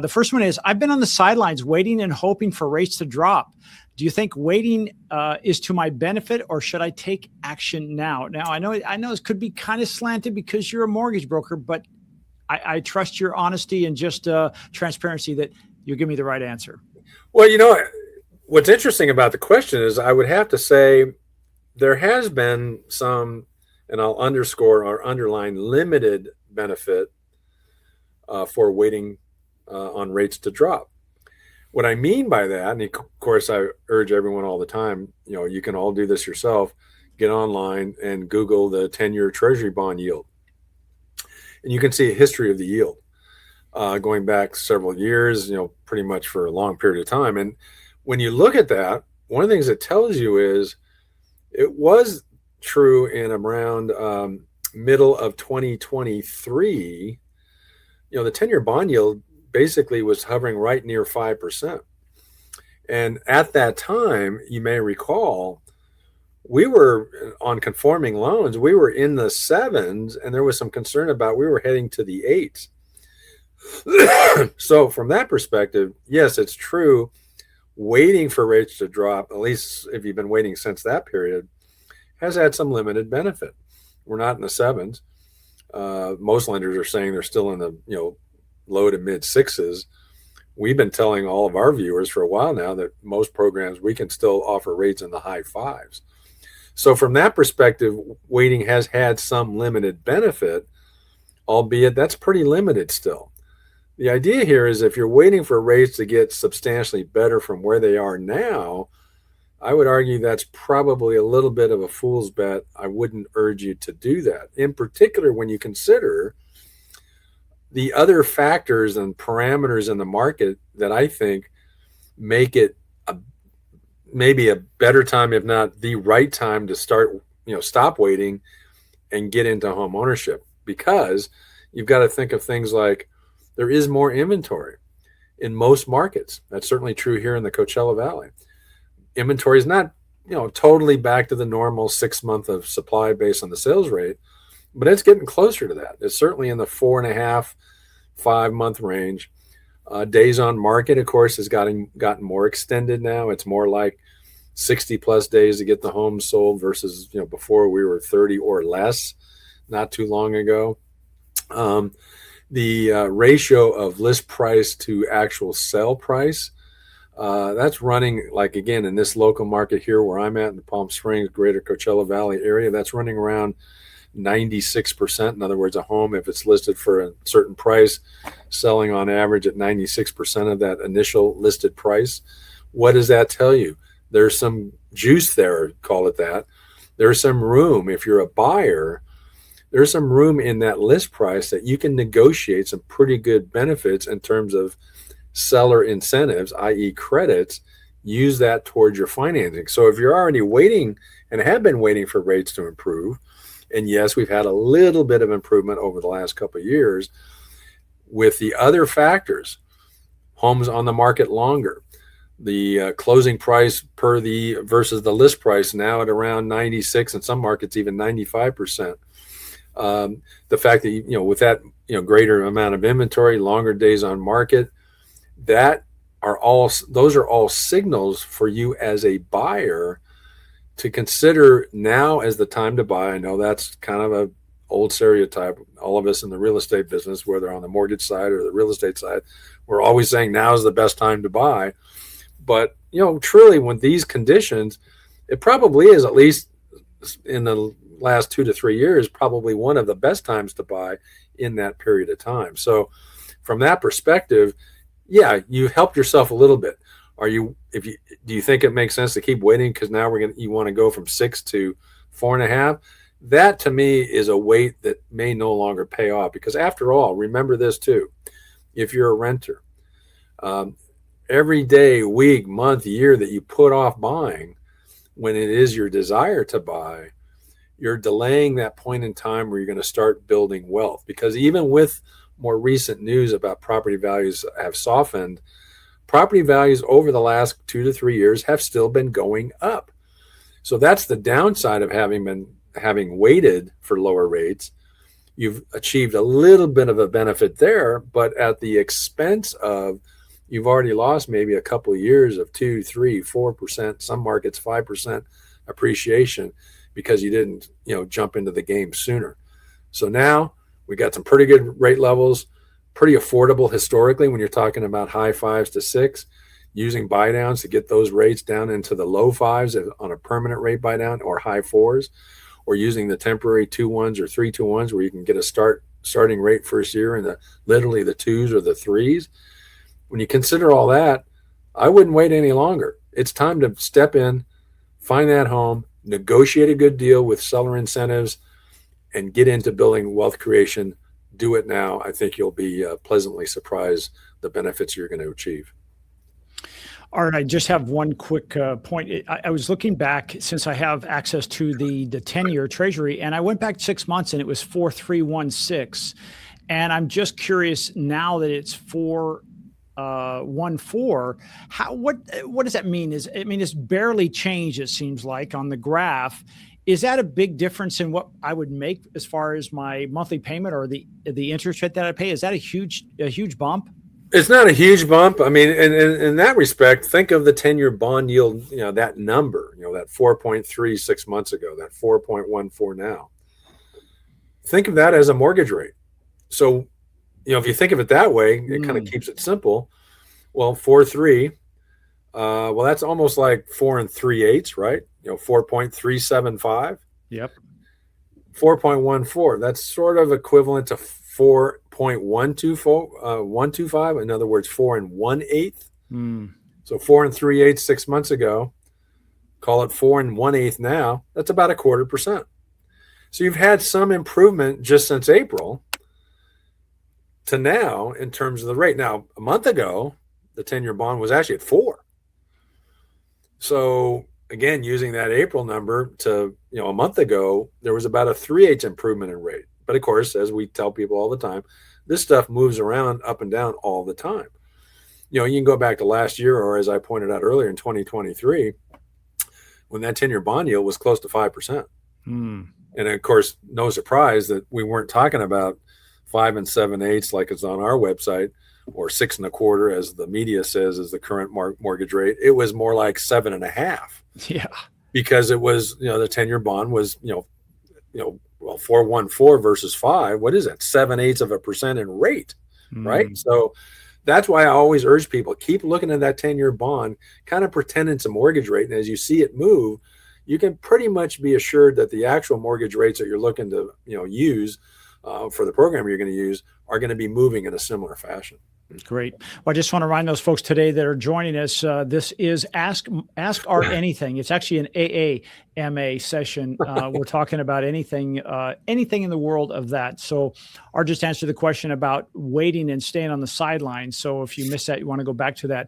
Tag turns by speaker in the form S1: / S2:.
S1: The first one is, I've been on the sidelines waiting and hoping for rates to drop. Do you think waiting is to my benefit, or should I take action now? Now, I know it could be kind of slanted because you're a mortgage broker, but I trust your honesty and just transparency that you'll give me the right answer.
S2: Well, what's interesting about the question is I would have to say there has been some, and I'll underscore or underline, limited benefit for waiting on rates to drop. What I mean by that, and of course I urge everyone all the time, you can all do this yourself, get online and Google the 10-year Treasury bond yield. And you can see a history of the yield going back several years, pretty much for a long period of time. And when you look at that, one of the things it tells you is it was true in around middle of 2023. The 10-year bond yield basically was hovering right near 5%. And at that time, you may recall, we were on conforming loans, we were in the 7s, and there was some concern about we were heading to the 8s. So from that perspective, yes, it's true, waiting for rates to drop, at least if you've been waiting since that period, has had some limited benefit. We're not in the 7s. Most lenders are saying they're still in the low to mid 6s. We've been telling all of our viewers for a while now that most programs, we can still offer rates in the high 5s. So from that perspective, waiting has had some limited benefit, albeit that's pretty limited still. The idea here is if you're waiting for rates to get substantially better from where they are now, I would argue that's probably a little bit of a fool's bet. I wouldn't urge you to do that. In particular, when you consider the other factors and parameters in the market that I think make it maybe a better time, if not the right time, to start, stop waiting and get into home ownership, because you've got to think of things like there is more inventory in most markets. That's certainly true here in the Coachella Valley. Inventory is not, totally back to the normal 6 month of supply based on the sales rate, but it's getting closer to that. It's certainly in the 4.5, 5 month range. Days on market, of course, has gotten more extended now. It's more like 60 plus days to get the home sold versus, before we were 30 or less not too long ago. The ratio of list price to actual sale price, that's running, like, again, in this local market here where I'm at in the Palm Springs, greater Coachella Valley area, that's running around 96%. In other words, a home, if it's listed for a certain price, selling on average at 96% of that initial listed price. What does that tell you? There's some juice there, call it that. There's some room. If you're a buyer, there's some room in that list price that you can negotiate some pretty good benefits in terms of seller incentives, i.e. credits. Use that towards your financing. So if you're already waiting and have been waiting for rates to improve, and yes, we've had a little bit of improvement over the last couple of years, with the other factors, homes on the market longer, the closing price versus the list price now at around 96, in some markets even 95%. The fact that, with that, greater amount of inventory, longer days on market, those are all signals for you as a buyer to consider now as the time to buy. I know that's kind of a old stereotype. All of us in the real estate business, whether on the mortgage side or the real estate side, we're always saying now is the best time to buy. But, truly, when these conditions, it probably is, at least in the last 2 to 3 years, probably one of the best times to buy in that period of time. So from that perspective, yeah, you helped yourself a little bit. Do you think it makes sense to keep waiting because now you want to go from 6 to 4.5? That to me is a wait that may no longer pay off, because after all, remember this too, if you're a renter, every day, week, month, year that you put off buying when it is your desire to buy, you're delaying that point in time where you're going to start building wealth. Because even with more recent news about property values have softened, property values over the last 2 to 3 years have still been going up. So that's the downside of having waited for lower rates. you've achieved a little bit of a benefit there, but at the expense of you've already lost maybe a couple of years of 2, 3, 4%, some markets 5% appreciation because you didn't, jump into the game sooner. So now we got some pretty good rate levels, pretty affordable historically when you're talking about high 5s to 6, using buy downs to get those rates down into the low 5s on a permanent rate buy down, or high 4s, or using the temporary 2-1s or 3-2-1s where you can get a starting rate first year in literally the 2s or the 3s. When you consider all that, I wouldn't wait any longer. It's time to step in, find that home, negotiate a good deal with seller incentives, and get into building wealth creation. Do it now. I think you'll be pleasantly surprised the benefits you're going to achieve.
S1: All right, I just have one quick point. I was looking back, since I have access to the 10-year Treasury, and I went back 6 months and it was 4.316. And I'm just curious now that it's 4.14. What does that mean? It's barely changed, it seems like, on the graph. Is that a big difference in what I would make as far as my monthly payment or the interest rate that I pay? Is that a huge bump?
S2: It's not a huge bump. I mean, in that respect, think of the 10-year bond yield, that number, that 4.3 6 months ago, that 4.14 now. Think of that as a mortgage rate. So, if you think of it that way, it kind of keeps it simple. Well, 4.3, that's almost like 4 3/8, right? 4.375.
S1: Yep.
S2: 4.14, that's sort of equivalent to 4.125. In other words, 4 1/8. So 4 3/8 6 months ago, call it 4 1/8 now. That's about 0.25%. So you've had some improvement just since April to now in terms of the rate. Now, a month ago, the 10-year bond was actually at 4. So again, using that April number to, a month ago, there was about a 3/8 improvement in rate. But of course, as we tell people all the time, this stuff moves around up and down all the time. You can go back to last year, or as I pointed out earlier in 2023, when that 10-year bond yield was close to 5%. And of course, no surprise that we weren't talking about 5 7/8 like it's on our website, or 6 1/4 as the media says is the current mortgage rate. It was more like 7.5.
S1: Yeah,
S2: because it was, the 10-year bond was, 4.14 versus 5. What is that? 7/8% in rate, right? So that's why I always urge people, keep looking at that 10-year bond, kind of pretend it's a mortgage rate. And as you see it move, you can pretty much be assured that the actual mortgage rates that you're looking to, use for the program you're going to use are going to be moving in a similar fashion.
S1: Great. Well, I just want to remind those folks today that are joining us, this is Ask Art Anything. It's actually an AAMA session. We're talking about anything in the world of that. So Art just answered the question about waiting and staying on the sidelines. So if you missed that, you want to go back to that.